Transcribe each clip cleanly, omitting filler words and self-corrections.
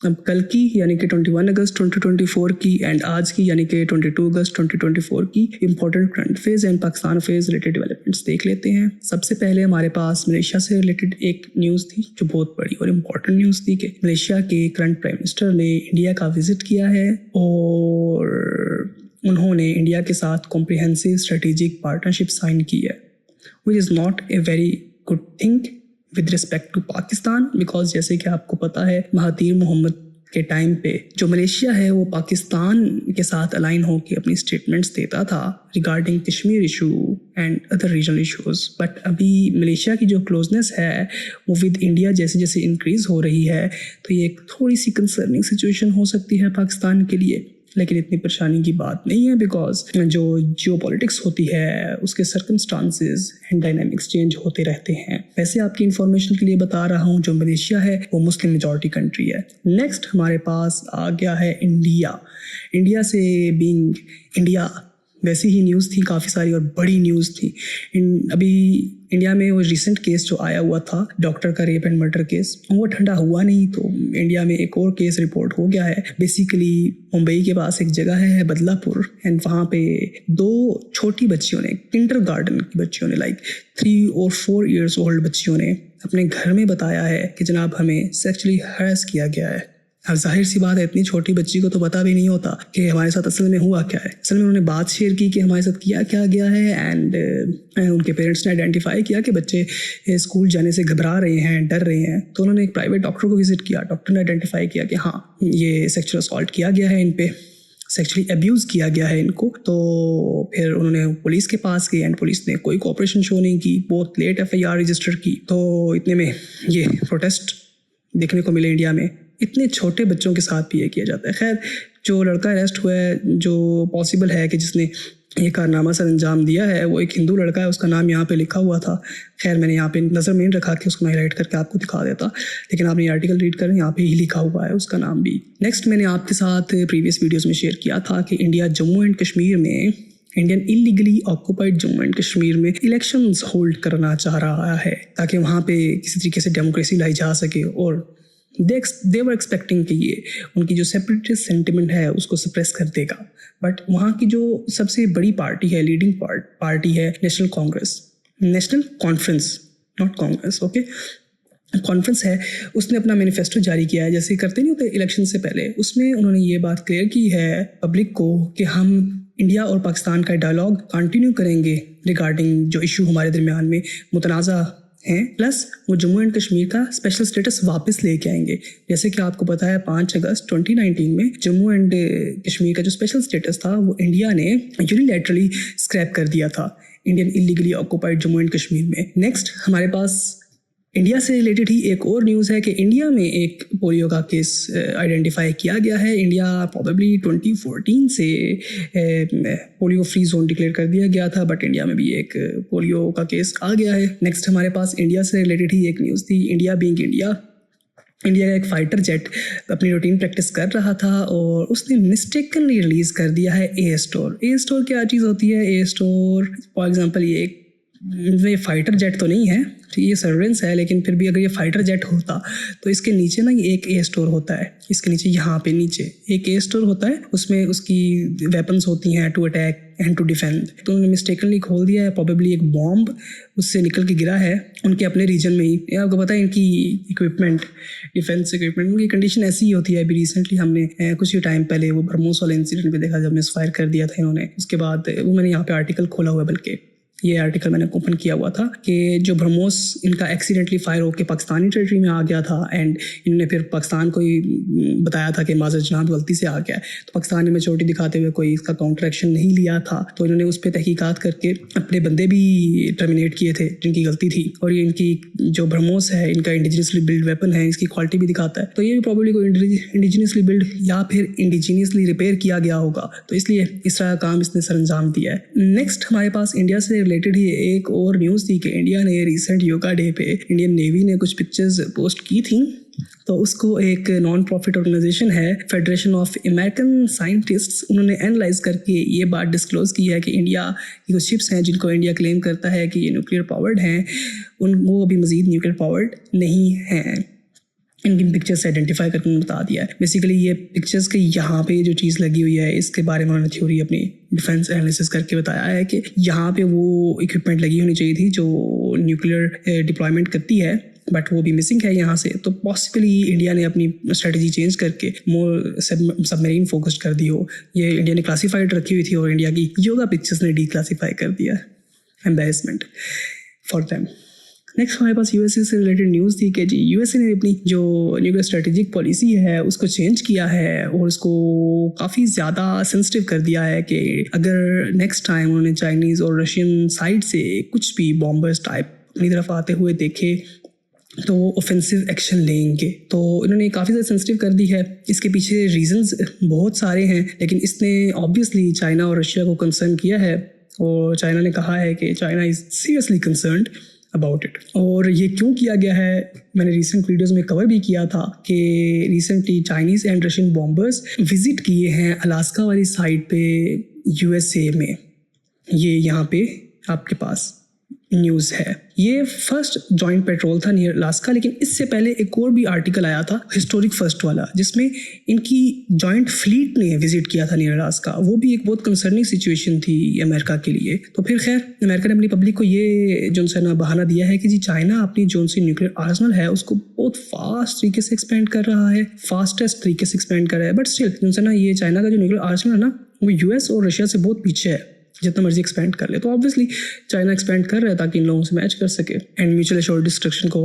अब कल की यानी कि 21 अगस्त 2024 की एंड आज की यानी कि 22 अगस्त 2024 की important current affairs and Pakistan affairs related developments देख लेते हैं। सबसे पहले हमारे पास मलेशिया से रिलेटेड एक न्यूज़ थी जो बहुत बड़ी और इम्पॉर्टेंट न्यूज़ थी कि मलेशिया के करंट प्राइम मिनिस्टर ने इंडिया का विजिट किया है और उन्होंने इंडिया के साथ कॉम्प्रिहेंसिव स्ट्रेटेजिक पार्टनरशिप साइन की है, which is not a very good thing with respect to Pakistan, because जैसे कि आपको पता है महातीर मोहम्मद के टाइम पे जो मलेशिया है वो पाकिस्तान के साथ अलाइन होकर अपनी स्टेटमेंट्स देता था regarding Kashmir issue and other regional issues. But अभी मलेशिया की जो क्लोजनेस है वो विद इंडिया जैसे जैसे इंक्रीज़ हो रही है तो ये एक थोड़ी सी कंसर्निंग सिचुएशन हो सकती है पाकिस्तान के लिए, लेकिन इतनी परेशानी की बात नहीं है बिकॉज जो जियोपॉलिटिक्स होती है उसके सर्कमस्टांसेस एंड डायनामिक्स चेंज होते रहते हैं। वैसे आपकी इन्फॉर्मेशन के लिए बता रहा हूँ जो मलेशिया है वो मुस्लिम मेजॉरिटी कंट्री है। नेक्स्ट हमारे पास आ गया है इंडिया। इंडिया से बीइंग इंडिया वैसी ही न्यूज़ थी काफ़ी सारी और बड़ी न्यूज़ थी। अभी इंडिया में वो रिसेंट केस जो आया हुआ था डॉक्टर का रेप एंड मर्डर केस, वो ठंडा हुआ नहीं तो इंडिया में एक और केस रिपोर्ट हो गया है। बेसिकली मुंबई के पास एक जगह है बदलापुर एंड वहाँ पे 2 छोटी बच्चियों ने, किंडरगार्टन की बच्चियों ने, लाइक 3 और 4 ईयर्स ओल्ड बच्चियों ने अपने घर में बताया है कि जनाब हमें सेक्सुअली हरास किया गया है। अब जाहिर सी बात है इतनी छोटी बच्ची को तो पता भी नहीं होता कि हमारे साथ असल में हुआ क्या है। असल में उन्होंने बात शेयर की कि हमारे साथ किया क्या गया है एंड उनके पेरेंट्स ने आइडेंटिफाई किया कि बच्चे स्कूल जाने से घबरा रहे हैं, डर रहे हैं, तो उन्होंने एक प्राइवेट डॉक्टर को विजिट किया। डॉक्टर ने आइडेंटिफाई किया कि हाँ ये सेक्सुअल असॉल्ट किया गया है, इन पे सेक्सुअली अब्यूज़ किया गया है इनको। तो फिर उन्होंने पुलिस के पास गई एंड पुलिस ने कोई कोऑपरेशन शो नहीं की, बहुत लेट FIR रजिस्टर की। तो इतने में ये प्रोटेस्ट देखने को मिले इंडिया में। इतने छोटे बच्चों के साथ भी ये किया जाता है। खैर जो लड़का अरेस्ट हुआ है, जो पॉसिबल है कि जिसने ये कारनामा सर अंजाम दिया है, वो एक हिंदू लड़का है, उसका नाम यहाँ पे लिखा हुआ था। खैर मैंने यहाँ पे नज़र में नहीं रखा कि उसको मैं हाईलाइट करके आपको दिखा देता, लेकिन आपने आर्टिकल रीड करें, यहाँ पे ही लिखा हुआ है उसका नाम भी। नेक्स्ट मैंने आपके साथ प्रीवियस वीडियोज़ में शेयर किया था कि इंडिया जम्मू एंड कश्मीर में, Indian illegally occupied Jammu and Kashmir में इलेक्शंस होल्ड करना चाह रहा है ताकि वहाँ पे किसी तरीके से डेमोक्रेसी लाई जा सके। और दे वर एक्सपेक्टिंग कि ये उनकी जो सेपरेटिस्ट सेंटिमेंट है उसको सप्रेस कर देगा। बट वहाँ की जो सबसे बड़ी पार्टी है, लीडिंग पार्टी है national conference, not Congress, okay, conference है, उसने अपना मैनिफेस्टो जारी किया है जैसे करते नहीं होते इलेक्शन से पहले। उसमें उन्होंने ये बात क्लियर की है पब्लिक को कि हम इंडिया और पाकिस्तान का डायलॉग कंटिन्यू करेंगे रिगार्डिंग जो इशू हमारे दरमियान में मुतनाज़ा हैं, प्लस वो जम्मू एंड कश्मीर का स्पेशल स्टेटस वापस लेके आएंगे। जैसे कि आपको पता है 5 अगस्त 2019 में जम्मू एंड कश्मीर का जो स्पेशल स्टेटस था वो इंडिया ने यूनिलैटरली स्क्रैप कर दिया था Indian illegally occupied Jammu and Kashmir में। नेक्स्ट हमारे पास इंडिया से रिलेटेड ही एक और न्यूज़ है कि इंडिया में एक पोलियो का केस आइडेंटिफाई किया गया है। इंडिया प्रॉबेबली 2014 से पोलियो फ्री जोन डिक्लेयर कर दिया गया था, बट इंडिया में भी एक पोलियो का केस आ गया है। नेक्स्ट हमारे पास इंडिया से रिलेटेड ही एक न्यूज़ थी। इंडिया बीइंग इंडिया का एक फाइटर जेट अपनी रूटीन प्रैक्टिस कर रहा था और उसने मिस्टेकनली रिलीज़ कर दिया है ए स्टोर। ए स्टोर क्या चीज़ होती है? ए स्टोर फॉर एग्जांपल ये फाइटर जेट तो नहीं है, ये सर्वेलेंस है, लेकिन फिर भी अगर ये फाइटर जेट होता तो इसके नीचे ना ये एक ए स्टोर होता है, इसके नीचे यहाँ पे नीचे एक ए स्टोर होता है, उसमें उसकी वेपन्स होती हैं to attack and to defend. तो उन्होंने मिस्टेकनली खोल दिया है, प्रॉबेबली एक बॉम्ब उससे निकल के गिरा है उनके अपने रीजन में ही। ये आपको पता है इनकी इक्विपमेंट, डिफेंस इक्विपमेंट, उनकी कंडीशन ऐसी ही होती है। अभी रिसेंटली हमने कुछ ही टाइम पहले वो ब्रह्मोस वाले इंसिडेंट पे देखा जब मिसफायर कर दिया था इन्होंने। उसके बाद वो मैंने यहाँ पे आर्टिकल खोला हुआ है, बल्कि ये आर्टिकल मैंने ओपन किया हुआ था कि जो ब्रह्मोस इनका एक्सीडेंटली फायर होकर पाकिस्तानी टेरिटरी में आ गया था एंड इन्होंने फिर पाकिस्तान को ही बताया था कि माज़र जनाब गलती से आ गया है। तो पाकिस्तान ने मैच्योरिटी दिखाते हुए कोई इसका काउंटर एक्शन नहीं लिया था, तो इन्होंने उस पर तहकीकात करके अपने बंदे भी टर्मिनेट किए थे जिनकी गलती थी। और ये इनकी जो ब्रह्मोस है इनका इंडिजिनियसली बिल्ड वेपन है, इसकी क्वालिटी भी दिखाता है। तो ये भी प्रॉब्लली कोई इंडिजिनियसली बिल्ड या फिर इंडिजिनियसली रिपेयर किया गया होगा, तो इसलिए इस तरह का काम इसने सरअंजाम दिया है। नेक्स्ट हमारे पास इंडिया से रिलेटेड ही एक और न्यूज़ थी कि इंडिया ने रिसेंट योगा डे पे इंडियन नेवी ने कुछ पिक्चर्स पोस्ट की थी। तो उसको एक नॉन प्रॉफिट ऑर्गेनाइजेशन है फेडरेशन ऑफ अमेरिकन साइंटिस्ट्स, उन्होंने एनालाइज करके ये बात डिस्क्लोज की है कि इंडिया की कुछ शिप्स हैं जिनको इंडिया क्लेम करता है कि ये न्यूक्लियर पावर्ड हैं, वो अभी मज़ीद न्यूक्लियर पावर्ड नहीं हैं। इनकी पिक्चर्स से आइडेंटिफाई करके उन्होंने बता दिया है। बेसिकली ये पिक्चर्स के यहाँ पे जो चीज़ लगी हुई है इसके बारे में उन्होंने थ्योरी अपनी डिफेंस एनालिसिस करके बताया है कि यहाँ पे वो इक्विपमेंट लगी होनी चाहिए थी जो न्यूक्लियर डिप्लॉयमेंट करती है, बट वो भी मिसिंग है यहाँ से। तो पॉसिबली इंडिया ने अपनी स्ट्रेटजी चेंज करके मोर सबमरीन फोकस्ड कर दी हो। ये इंडिया ने क्लासीफाइड रखी हुई थी और इंडिया की योगा पिक्चर्स ने डीक्लासीफाई कर दिया। Embarrassment for them. नेक्स्ट हमारे पास यूएसए से रिलेटेड न्यूज़ थी कि जी यूएसए ने अपनी जो न्यूक्लियर स्ट्रेटेजिक पॉलिसी है उसको चेंज किया है और उसको काफ़ी ज़्यादा सेंसिटिव कर दिया है कि अगर नेक्स्ट टाइम उन्होंने चाइनीज़ और रशियन साइड से कुछ भी बॉम्बर्स टाइप अपनी तरफ आते हुए देखे तो वो ऑफेंसिव एक्शन लेंगे। तो इन्होंने काफ़ी ज़्यादा सेंसिटिव कर दी है। इसके पीछे रीजंस बहुत सारे हैं, लेकिन इसने ऑब्वियसली चाइना और रशिया को कंसर्न किया है और चाइना ने कहा है कि China is seriously concerned about it. और ये क्यों किया गया है मैंने रिसेंट वीडियोस में कवर भी किया था कि recently Chinese and Russian bombers visit किए हैं अलास्का वाली साइड पे यूएसए में। ये यहाँ पे आपके पास न्यूज़ है। ये फर्स्ट जॉइंट पेट्रोल था नियर अलास्का, लेकिन इससे पहले एक और भी आर्टिकल आया था हिस्टोरिक फर्स्ट वाला जिसमें इनकी जॉइंट फ्लीट ने विजिट किया था नियर अलास्का। वो भी एक बहुत कंसर्निंग सिचुएशन थी अमेरिका के लिए। तो फिर खैर अमेरिका ने अपनी पब्लिक को ये जो है ना बहाना दिया है कि जी चाइना अपनी जो सी न्यूक्लियर आर्सनल है उसको बहुत फास्ट तरीके से एक्सपेंड कर रहा है, फास्टेस्ट तरीके से एक्सपेंड कर रहा है। बट स्टिल जो है ना ये चाइना का जो न्यूक्लियर आर्सनल है ना वो यूएस और रशिया से बहुत पीछे है, जितना मर्जी एक्सपेंड कर ले। तो ऑब्वियसली चाइना एक्सपेंड कर रहा है ताकि इन लोगों से मैच कर सके एंड म्यूचुअल एश्योर्ड डिस्ट्रक्शन को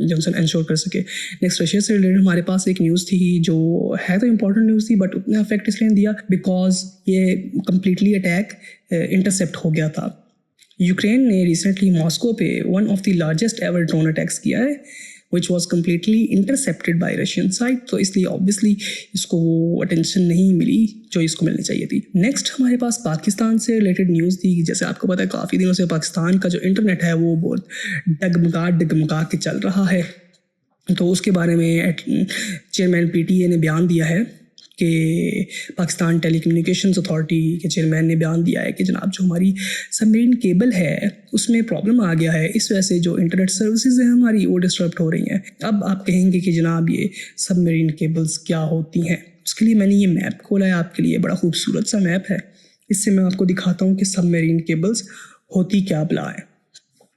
जो इंश्योर कर सके। नेक्स्ट रशिया से रिलेटेड हमारे पास एक न्यूज़ थी जो है तो इंपॉर्टेंट न्यूज़ थी, बट उतना इफेक्ट इसलिए दिया बिकॉज ये कम्प्लीटली अटैक इंटरसेप्ट हो गया था। यूक्रेन ने रिसेंटली मॉस्को पे one of the largest ever drone attacks किया है which was completely intercepted by Russian side। तो इसलिए ऑब्वियसली इसको वो अटेंशन नहीं मिली जो इसको मिलनी चाहिए थी। नेक्स्ट हमारे पास पाकिस्तान से रिलेटेड न्यूज़ थी। जैसे आपको पता है काफ़ी दिनों से पाकिस्तान का जो इंटरनेट है वो बहुत डगमगा के चल रहा है। तो उसके बारे में चेयरमैन पीटीए ने बयान दिया है कि पाकिस्तान टेलीकम्युनिकेशंस अथॉरिटी के चेयरमैन ने बयान दिया है कि जनाब जो हमारी सबमरीन केबल है उसमें प्रॉब्लम आ गया है, इस वजह से जो इंटरनेट सर्विसेज हैं हमारी वो डिस्टर्ब हो रही हैं। अब आप कहेंगे कि जनाब ये सबमरीन केबल्स क्या होती हैं। उसके लिए मैंने ये मैप खोला है आपके लिए, बड़ा खूबसूरत सा मैप है। इससे मैं आपको दिखाता हूँ कि सबमरीन केबल्स होती क्या बला है।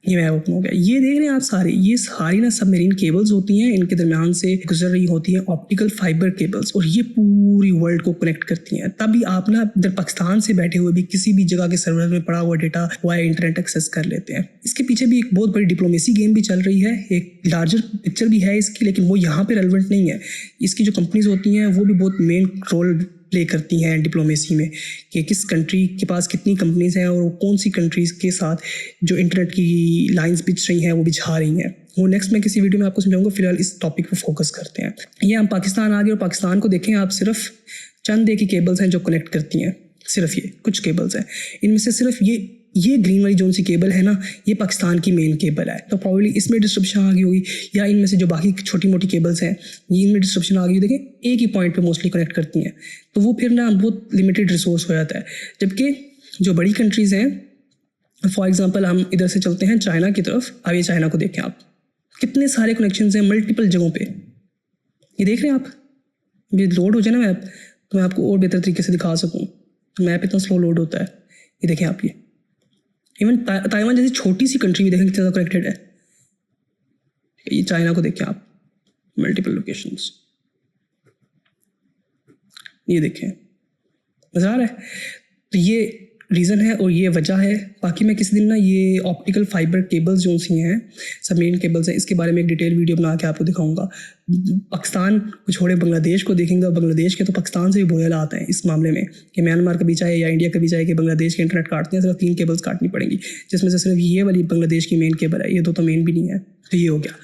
ये मैप ओपन हो गया। ये देख रहे हैं आप सारे, ये सारी ना सबमरीन केबल्स होती हैं, इनके दरमियान से गुजर रही होती हैं ऑप्टिकल फाइबर केबल्स और ये पूरी वर्ल्ड को कनेक्ट करती हैं। तभी आप ना इधर पाकिस्तान से बैठे हुए भी किसी भी जगह के सर्वर में पड़ा हुआ डेटा वाया इंटरनेट एक्सेस कर लेते हैं। इसके पीछे भी एक बहुत बड़ी डिप्लोमेसी गेम भी चल रही है, एक लार्जर पिक्चर भी है इसकी, लेकिन वो यहाँ पे रेलिवेंट नहीं है। इसकी जो कंपनीज होती हैं वो भी बहुत मेन रोल प्ले करती हैं डिप्लोमेसी में कि किस कंट्री के पास कितनी कंपनीज हैं और कौन सी कंट्रीज़ के साथ जो इंटरनेट की लाइंस बिछ रही हैं वो बिछा रही हैं। वो नेक्स्ट मैं किसी वीडियो में आपको समझाऊंगा। फिलहाल इस टॉपिक पे फोकस करते हैं। ये हम पाकिस्तान आ गए और पाकिस्तान को देखें आप, सिर्फ चंद एक ही केबल्स हैं जो कनेक्ट करती हैं, सिर्फ ये कुछ केबल्स हैं। इनमें से सिर्फ ये ग्रीन वाली जो सी केबल है ना ये पाकिस्तान की मेन केबल है। तो प्रॉब्ली इसमें डिस्ट्रप्शन आ गई होगी, या इनमें से जो बाकी छोटी मोटी केबल्स हैं इनमें डिस्ट्रप्शन आ गई। देखें एक ही पॉइंट पे मोस्टली कनेक्ट करती हैं, तो वो फिर ना बहुत लिमिटेड रिसोर्स हो जाता है। जबकि जो बड़ी कंट्रीज़ हैं, फॉर एग्जांपल हम इधर से चलते हैं चाइना की तरफ। अब ये चाइना को देखें आप, कितने सारे कनेक्शंस हैं मल्टीपल जगहों पे। ये देख रहे हैं आप, ये लोड हो जाए ना मैप तो मैं आपको और बेहतर तरीके से दिखा सकूँ। तो मैप इतना स्लो लोड होता है। ये देखें आप, ये इवन ताइवान जैसी छोटी सी कंट्री भी देखें कितना ज़्यादा कनेक्टेड है। ये चाइना को देखें आप, मल्टीपल लोकेशंस, ये देखें, मज़ा आ रहा है। तो ये रीज़न है और ये वजह है। बाकी मैं किसी दिन ना ये ऑप्टिकल फाइबर केबल्स जो सी हैं सबमरीन केबल्स हैं इसके बारे में एक डिटेल वीडियो बना के आपको दिखाऊंगा। पाकिस्तान को छोड़े बांग्लादेश को देखेंगे, बांग्लादेश के तो पाकिस्तान से भी बुरे हालात हैं इस मामले में कि म्यांमार कभी चाहे या इंडिया कभी चाहे कि बांग्लादेश के इंटरनेट काटते हैं, सिर्फ 3 केबल्स काटनी पड़ेंगी, जिसमें से सिर्फ ये वाली बांग्लादेश की मेन केबल है, ये तो मेन भी नहीं है। तो ये हो गया।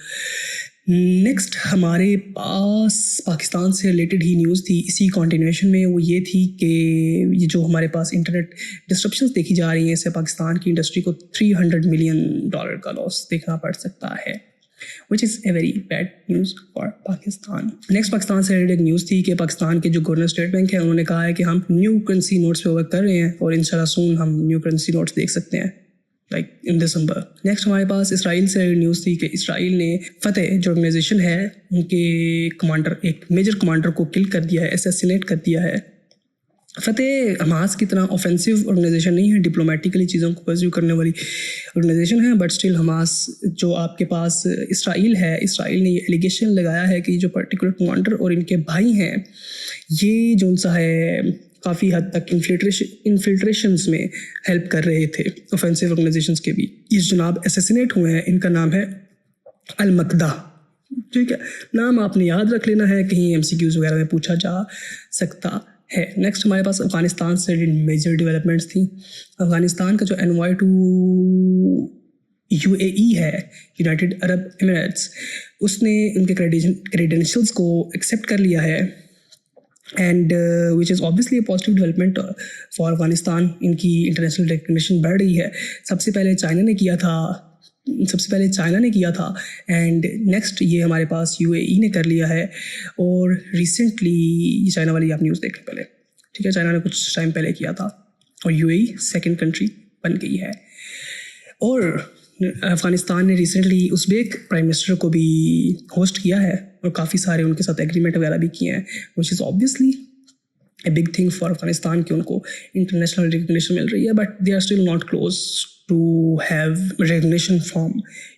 नेक्स्ट हमारे पास पाकिस्तान से रिलेटेड ही न्यूज़ थी इसी कॉन्टिन्यूएशन में। वो ये थी कि ये जो हमारे पास इंटरनेट डिस्ट्रप्शंस देखी जा रही हैं इससे पाकिस्तान की इंडस्ट्री को $300 मिलियन का लॉस देखना पड़ सकता है, which is a very bad news for Pakistan. Next Pakistan से रिलेटेड न्यूज़ थी कि पाकिस्तान के जो गवर्नर स्टेट बैंक है उन्होंने कहा है कि हम न्यू करेंसी नोट्स पे वर्क कर रहे हैं और इंशाल्लाह सून हम न्यू करेंसी नोट्स देख सकते हैं। Like in December. नेक्स्ट हमारे पास इसराइल से न्यूज़ थी कि इसराइल ने फतेह जो ऑर्गेनाइजेशन है उनके कमांडर, एक मेजर कमांडर को किल कर दिया है, असैसिनेट कर दिया है। फतेह हमास की तरह ऑफेंसिव ऑर्गेनाइजेशन नहीं है, डिप्लोमेटिकली चीज़ों को परस्यू करने वाली ऑर्गेनाइजेशन है, बट स्टिल हमास जो आपके पास इसराइल है, इसराइल ने ये एलिगेशन लगाया है कि जो पर्टिकुलर कमांडर और इनके भाई हैं ये जो सा है काफ़ी हद तक इन्फिल्ट्रेशंस में हेल्प कर रहे थे ऑफेंसिव ऑर्गेनाइजेशंस के भी। ये जनाब असैसिनेट हुए हैं, इनका नाम है अल-मकदा। ठीक है, नाम आपने याद रख लेना है, कहीं MCQs वगैरह में पूछा जा सकता है। नेक्स्ट हमारे पास अफ़गानिस्तान से मेजर डेवलपमेंट्स थी। अफ़गानिस्तान का जो एनवॉय टू UAE है, यूनाइटेड अरब एमिरेट्स, उसने उनके क्रेडेंशियल्स को एक्सेप्ट कर लिया है and which is obviously positive development for Afghanistan. इनकी इंटरनेशनल रिकग्निशन बढ़ रही है। सबसे पहले चाइना ने किया था एंड नेक्स्ट ये हमारे पास UAE ने कर लिया है। और रिसेंटली चाइना वाली आप न्यूज़ देखें पहले, ठीक है, चाइना ने कुछ टाइम पहले किया था और UAE सेकंड कंट्री बन गई है। और अफ़गानिस्तान ने रिसेंटली उज़्बेक प्राइम मिनिस्टर को भी होस्ट किया है और काफ़ी सारे उनके साथ एग्रीमेंट वगैरह भी किए हैं, which is obviously a big thing for Afghanistan कि उनको इंटरनेशनल रिकग्निशन मिल रही है, but they are still not close to have recognition from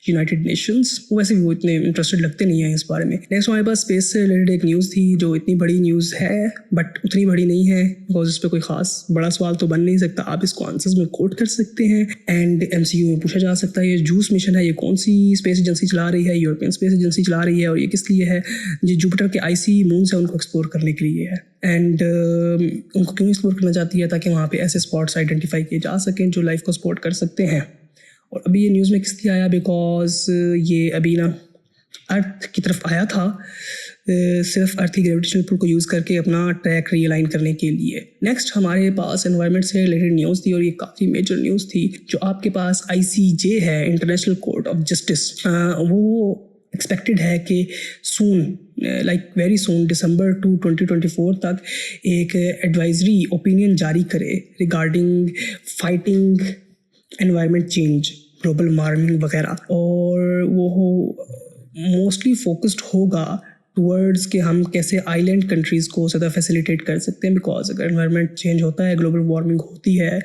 United Nations. वैसे भी वो इतने इंटरेस्टेड लगते नहीं हैं इस बारे में। नेक्स्ट हमारे पास स्पेस से रिलेटेड एक न्यूज़ थी जो इतनी बड़ी न्यूज़ है बट उतनी बड़ी नहीं है, बिकॉज इस पर कोई ख़ास बड़ा सवाल तो बन नहीं सकता। आप इसको आंसर्स में कोट कर सकते हैं एंड MCQ में पूछा जा सकता है ये जूस मिशन है, ये कौन सी स्पेस एजेंसी चला रही है? यूरोपियन स्पेस एजेंसी चला रही है। और ये किस लिए है? ये जुपिटर के आईसी मून से उनको एक्सप्लोर करने के लिए है एंड उनको क्यों एक्सप्लोर करना चाहती है? ताकि वहाँ पे ऐसे स्पॉट्स आइडेंटिफाई किए जा सकें जो लाइफ को सपोर्ट कर सकते हैं। और अभी ये न्यूज़ में किस लिए आया? बिकॉज ये अभी ना अर्थ की तरफ आया था सिर्फ अर्थ की ग्रेविटेशनल पुल को यूज़ करके अपना ट्रैक रीअलाइन करने के लिए। नेक्स्ट हमारे पास एनवायरनमेंट से रिलेटेड न्यूज़ थी और ये काफ़ी मेजर न्यूज़ थी। जो आपके पास ICJ है, इंटरनेशनल कोर्ट ऑफ जस्टिस, वो एक्सपेक्टेड है कि सून, लाइक वेरी सून, दिसंबर 2024 तक एक एडवाइजरी ओपिनियन जारी करे regarding fighting environment change, global warming वगैरह। और वो मोस्टली फोकस्ड होगा टूवर्ड्स कि हम कैसे आइलैंड कंट्रीज़ को ज़्यादा फैसिलिटेट कर सकते हैं। बिकॉज अगर एनवायरनमेंट चेंज होता है, ग्लोबल वार्मिंग होती है,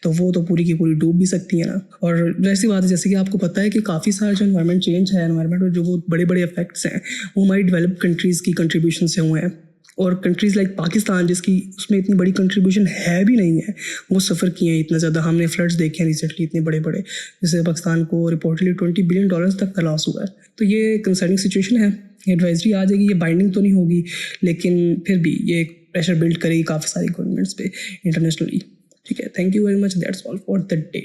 तो वो तो पूरी की पूरी डूब भी सकती है ना। और वैसी बात है, जैसे कि आपको पता है कि काफ़ी सारे जो एनवायरनमेंट चेंज है, एनवायरनमेंट में जो वो बड़े बड़े इफेक्ट्स हैं, वो हमारी डेवलप कंट्रीज़ की कंट्रीब्यूशन से हुए हैं। और कंट्रीज़ लाइक पाकिस्तान, जिसकी उसमें इतनी बड़ी कंट्रीब्यूशन है भी नहीं है, वो सफ़र किए हैं इतना ज़्यादा। हमने फ्लड्स देखे हैं रिसेंटली इतने बड़े बड़े, जैसे पाकिस्तान को रिपोर्टली $20 बिलियन तक का लॉस हुआ है। तो ये कंसर्निंग सिचुएशन है। एडवाइजरी आ जाएगी, ये बाइंडिंग तो नहीं होगी, लेकिन फिर भी ये प्रेशर बिल्ड करेगी काफ़ी सारी गवर्नमेंट्स पे इंटरनेशनली। ठीक है, thank you very much, that's all for the day.